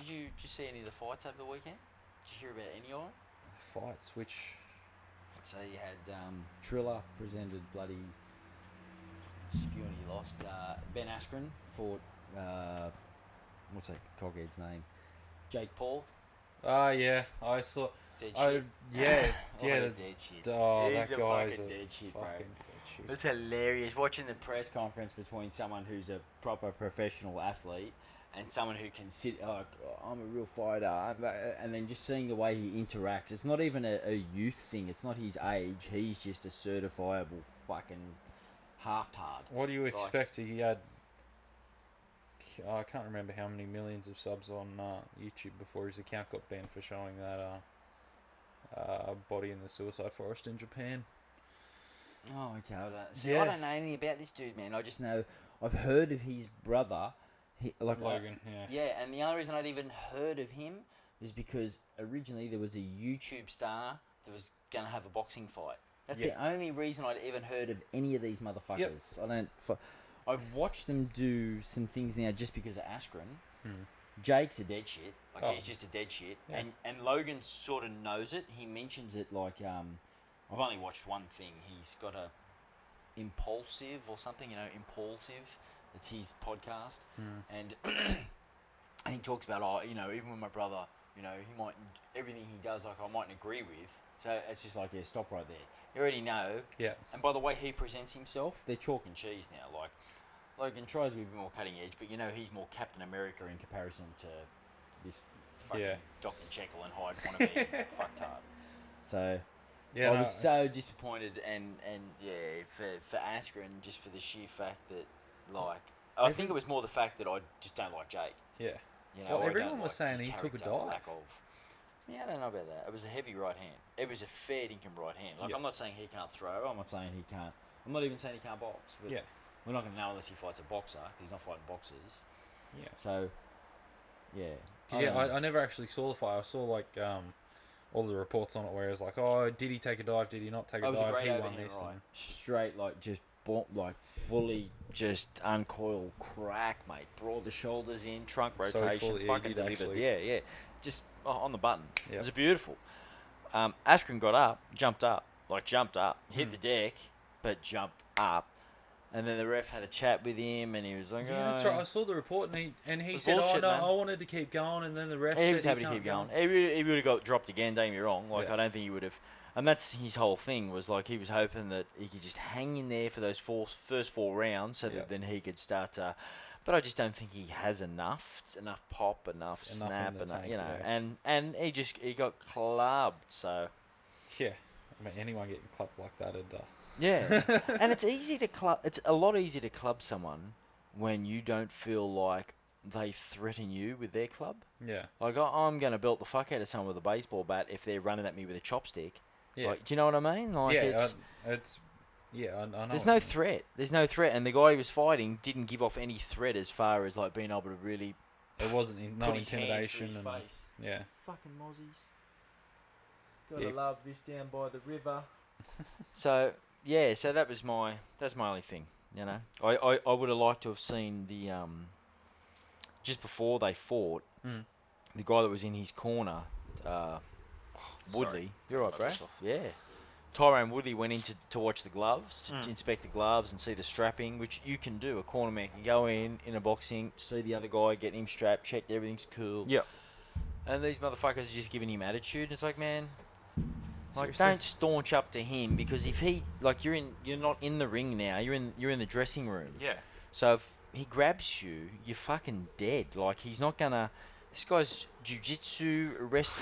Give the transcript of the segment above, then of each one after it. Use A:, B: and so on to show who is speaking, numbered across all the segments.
A: Did you see any of the fights over the weekend? Did you hear about any of them?
B: Fights, which...
A: So you had Triller presented bloody spewing he lost. Ben Askren fought, what's that cockhead's name? Jake Paul.
B: Yeah, I saw...
A: Dead shit.
B: Yeah,
A: Dead shit. He's
B: that
A: a
B: guy's
A: fucking dead shit, bro.
B: dead shit.
A: It's hilarious watching the press conference between someone who's a proper professional athlete and someone who can sit like, I'm a real fighter, and then just seeing the way he interacts. It's not even a youth thing. It's not his age. He's just a certifiable fucking half-tard.
B: What do you expect? He had... I can't remember how many millions of subs on YouTube before his account got banned for showing that body in the suicide forest in Japan.
A: Oh, okay. I don't know anything about this dude, man. I just know I've heard of his brother.
B: Logan,
A: Yeah, and the only reason I'd even heard of him is because originally there was a YouTube star that was going to have a boxing fight. That's the only reason I'd even heard of any of these motherfuckers. Yep. I've watched them do some things now just because of Askren. Jake's a dead shit. He's just a dead shit. Yeah. And Logan sort of knows it. He mentions it like... I've only watched one thing. He's got a Impulsive or something, Impulsive. It's his podcast. And and he talks about, even with my brother, he might... Everything he does, I mightn't agree with. So it's just like, stop right there. You already know.
B: Yeah.
A: And by the way he presents himself, they're chalk and cheese now. Like, Logan tries to be a bit more cutting edge, but he's more Captain America in comparison to this fucking Dr. Jekyll and Hyde wannabe fucktard. So I was so disappointed, and for Askren, just for the sheer fact that, I think it was more the fact that I just don't like Jake.
B: Yeah. Everyone was saying he took a dive.
A: I don't know about that. It was a heavy right hand. It was a fair dinkum right hand. I'm not saying he can't throw. I'm not saying he can't. I'm not even saying he can't box. But we're not going to know unless he fights a boxer, because he's not fighting boxers. Yeah. So,
B: I never actually saw the fight. I saw all the reports on it where it was like, did he take a dive? Did he not take a dive?
A: Was a great
B: he
A: won this. Right. Straight, fully just uncoiled crack, mate. Brought the shoulders in, trunk rotation, fucking delivered. Yeah. Just on the button. Yep. It was beautiful. Askren got up, jumped up, hit the deck, but jumped up. And then the ref had a chat with him, and he was like,
B: "Yeah, that's right. I saw the report, and he said, bullshit, man. I wanted to keep going." And then the ref said he was happy to keep going.
A: He would have got dropped again. Don't get me wrong. I don't think he would have. And that's his whole thing, was he was hoping that he could just hang in there for those first four rounds, so that then he could start to. But I just don't think he has enough. It's enough pop, enough snap, and he got clubbed. So
B: yeah, I mean, anyone getting clubbed like that,
A: and it's easy to club. It's a lot easier to club someone when you don't feel like they threaten you with their club.
B: Yeah,
A: I'm going to belt the fuck out of someone with a baseball bat if they're running at me with a chopstick.
B: Yeah,
A: do you know what I mean?
B: I know.
A: There's no threat. And the guy he was fighting didn't give off any threat as far as being able to really.
B: There wasn't no intimidation.
A: His face.
B: Yeah.
A: Fucking mozzies. Gotta love this down by the river. So that's my only thing. I would have liked to have seen the just before they fought, the guy that was in his corner, Woodley. You're right, bro. Yeah. Tyrone Woodley went in to watch the gloves, to inspect the gloves and see the strapping, which you can do. A cornerman can go in a boxing, see the other guy, get him strapped, check everything's cool.
B: Yep.
A: And these motherfuckers are just giving him attitude. It's like, man, don't staunch up to him, because if he you're not in the ring now, you're in the dressing room.
B: Yeah.
A: So if he grabs you, you're fucking dead. He's not gonna. This guy's jiu-jitsu, this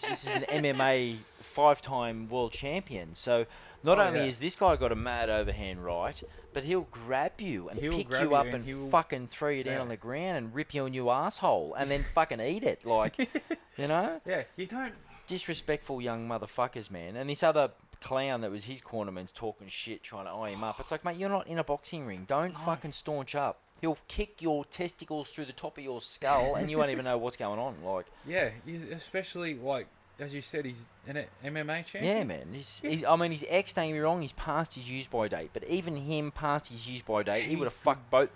A: is an MMA 5-time world champion. So not only is this guy got a mad overhand right, but he'll grab you and pick you up and fucking throw you down on the ground and rip you a new asshole and then fucking eat it.
B: Yeah, you don't...
A: Disrespectful young motherfuckers, man. And this other clown that was his cornerman's talking shit, trying to eye him up. It's like, mate, you're not in a boxing ring. Don't fucking staunch up. He'll kick your testicles through the top of your skull, and you won't even know what's going on.
B: Yeah, especially as you said, he's an MMA champion.
A: Yeah, man. He's ex. Don't get me wrong. He's past his use by date, but even him past his use by date, he would have fucked both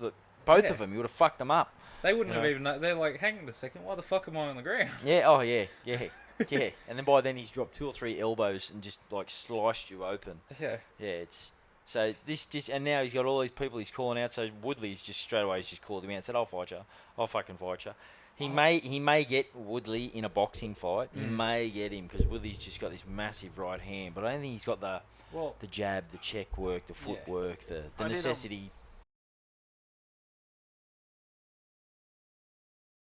A: both of them. He would have fucked them up.
B: They wouldn't have even. They're like, hang on a second. Why the fuck am I on the ground?
A: Yeah. Oh yeah. Yeah. Yeah. And then by then he's dropped 2 or 3 elbows and just like sliced you open.
B: Yeah.
A: Yeah. It's so this just and now he's got all these people he's calling out. So Woodley's just straight away he's just called him out and said, "I'll fight you. I'll fucking fight you." He may get Woodley in a boxing fight. He may get him because Woodley's just got this massive right hand, but I don't think he's got the jab, the check work, the footwork, the necessity